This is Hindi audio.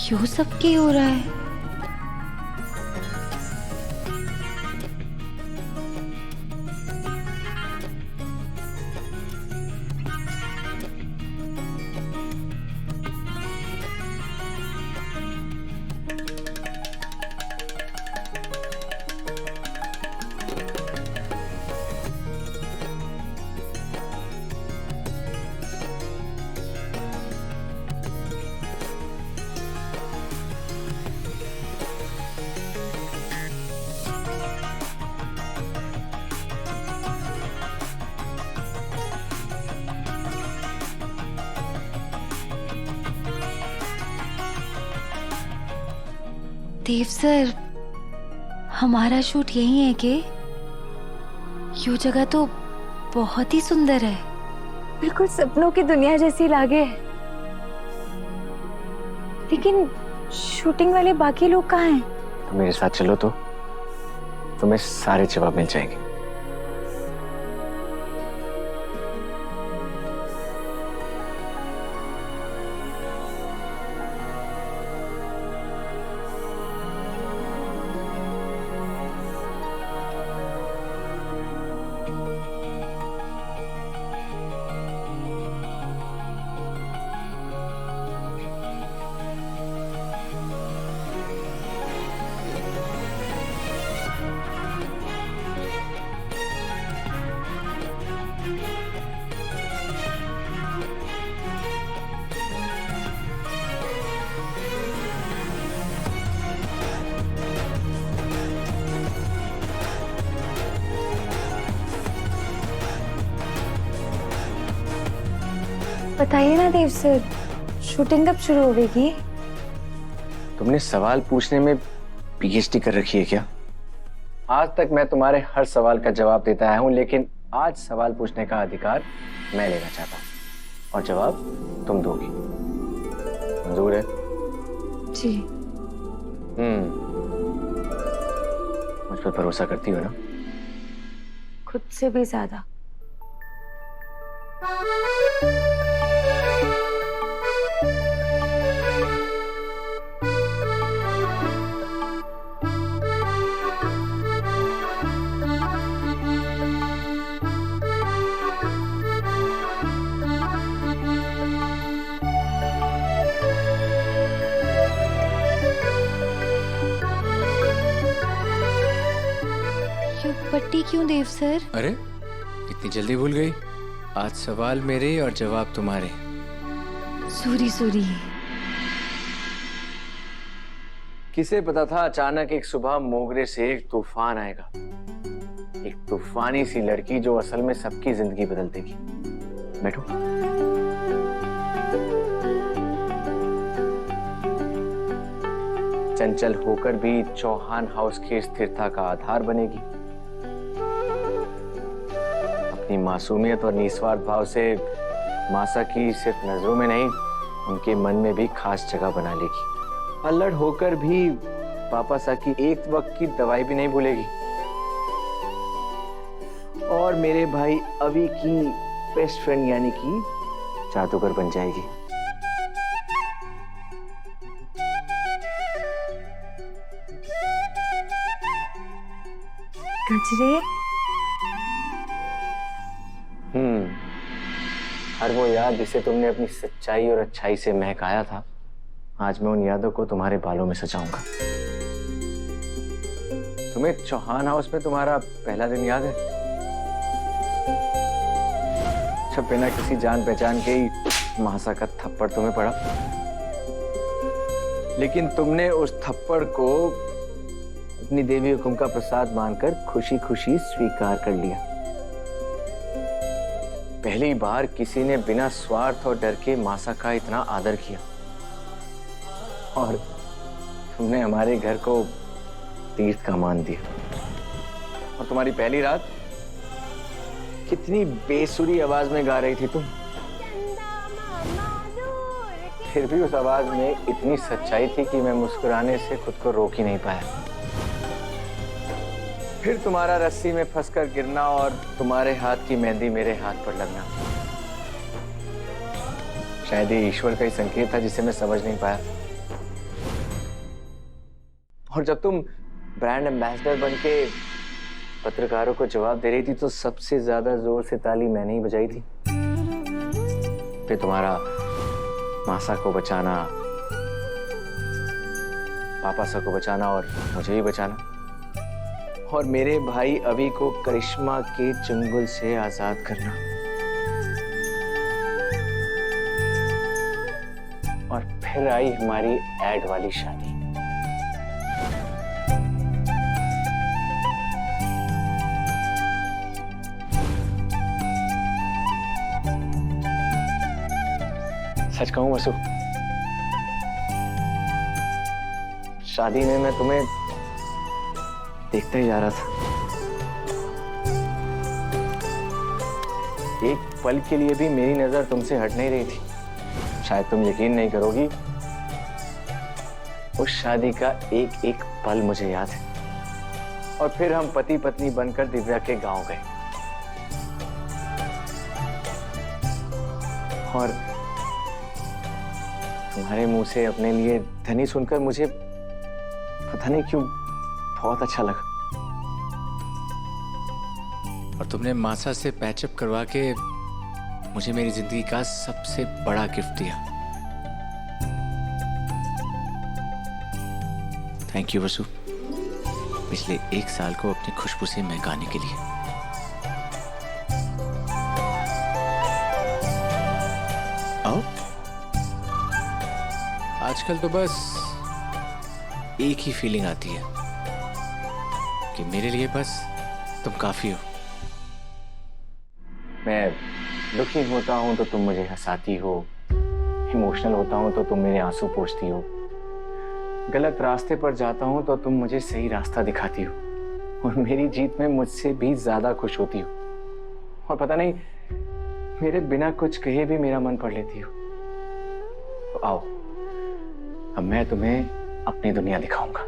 क्यों सबके हो रहा है? देव सर, हमारा शूट यही है कि ये जगह तो बहुत ही सुंदर है। बिल्कुल सपनों की दुनिया जैसी लागे। लेकिन शूटिंग वाले बाकी लोग कहाँ हैं? तुम मेरे साथ चलो तो तुम्हें सारे जवाब मिल जाएंगे। बताइए ना देव सर, शूटिंग कब शुरू होगी? तुमने सवाल पूछने में पीएचडी कर रखी है क्या? आज तक मैं तुम्हारे हर सवाल का जवाब देता आया हूं, लेकिन आज सवाल पूछने का अधिकार मैं लेना चाहता हूं और जवाब तुम दोगी। मंजूर है? जी। मुझ पर भरोसा करती हो ना? खुद से भी ज्यादा। पट्टी क्यों देव सर? अरे इतनी जल्दी भूल गई? आज सवाल मेरे और जवाब तुम्हारे। Sorry sorry. किसे पता था अचानक एक सुबह मोगरे से एक तूफान आएगा, एक तूफानी सी लड़की जो असल में सबकी जिंदगी बदल देगी। बैठो। चंचल होकर भी चौहान हाउस की स्थिरता का आधार बनेगी। अपनी मासूमियत और निस्वार्थ भाव से मासा की सिर्फ नजरों में नहीं, उनके मन में भी खास जगह बना लेगी। अल्लड़ होकर भी पापा सा की एक वक्त की दवाई भी नहीं भूलेगी और मेरे भाई अभी की बेस्ट फ्रेंड यानी कि जादूगर बन जाएगी। गजरे। हर वो याद जिसे तुमने अपनी सच्चाई और अच्छाई से महकाया था, आज मैं उन यादों को तुम्हारे बालों में सजाऊंगा। तुम्हें चौहान हाउस में तुम्हारा पहला दिन याद है? जब बिना किसी जान पहचान के ही महासा का थप्पड़ तुम्हें पड़ा, लेकिन तुमने उस थप्पड़ को अपनी देवी हुकुम का प्रसाद मानकर खुशी खुशी स्वीकार कर लिया। पहली बार किसी ने बिना स्वार्थ और डर के मासा का इतना आदर किया और तुमने हमारे घर को तीर्थ का मान दिया। और तुम्हारी पहली रात कितनी बेसुरी आवाज में गा रही थी तुम, फिर भी उस आवाज में इतनी सच्चाई थी कि मैं मुस्कुराने से खुद को रोक ही नहीं पाया। फिर तुम्हारा रस्सी में फंसकर गिरना और तुम्हारे हाथ की मेहंदी मेरे हाथ पर लगना, शायद ये ईश्वर का ही संकेत था जिसे मैं समझ नहीं पाया। और जब तुम ब्रांड एम्बेसडर बन के पत्रकारों को जवाब दे रही थी तो सबसे ज्यादा जोर से ताली मैंने ही बजाई थी। फिर तुम्हारा मासा को बचाना, पापा सा को बचाना और मुझे भी बचाना, और मेरे भाई अभी को करिश्मा के चंगुल से आजाद करना, और फिर आई हमारी एड वाली शादी। सच कहूं वसु, शादी में मैं तुम्हें देखता ही जा रहा था। एक पल के लिए भी मेरी नजर तुमसे हट नहीं रही थी। शायद तुम यकीन नहीं करोगी, उस शादी का एक एक पल मुझे याद है। और फिर हम पति पत्नी बनकर दिव्या के गांव गए, और तुम्हारे मुंह से अपने लिए धनी सुनकर मुझे पता नहीं क्यों बहुत अच्छा लगा। और तुमने मासा से पैचअप करवा के मुझे मेरी जिंदगी का सबसे बड़ा गिफ्ट दिया। थैंक यू वसु, पिछले 1 साल को अपनी खुशबू से महकाने के लिए। आओ, आजकल तो बस एक ही फीलिंग आती है कि मेरे लिए बस तुम काफी हो। मैं दुखी होता हूं तो तुम मुझे हंसाती हो, इमोशनल होता हूं तो तुम मेरे आंसू पोंछती हो, गलत रास्ते पर जाता हूं तो तुम मुझे सही रास्ता दिखाती हो, और मेरी जीत में मुझसे भी ज्यादा खुश होती हो, और पता नहीं मेरे बिना कुछ कहे भी मेरा मन पढ़ लेती हो। तो आओ, अब मैं तुम्हें अपनी दुनिया दिखाऊंगा।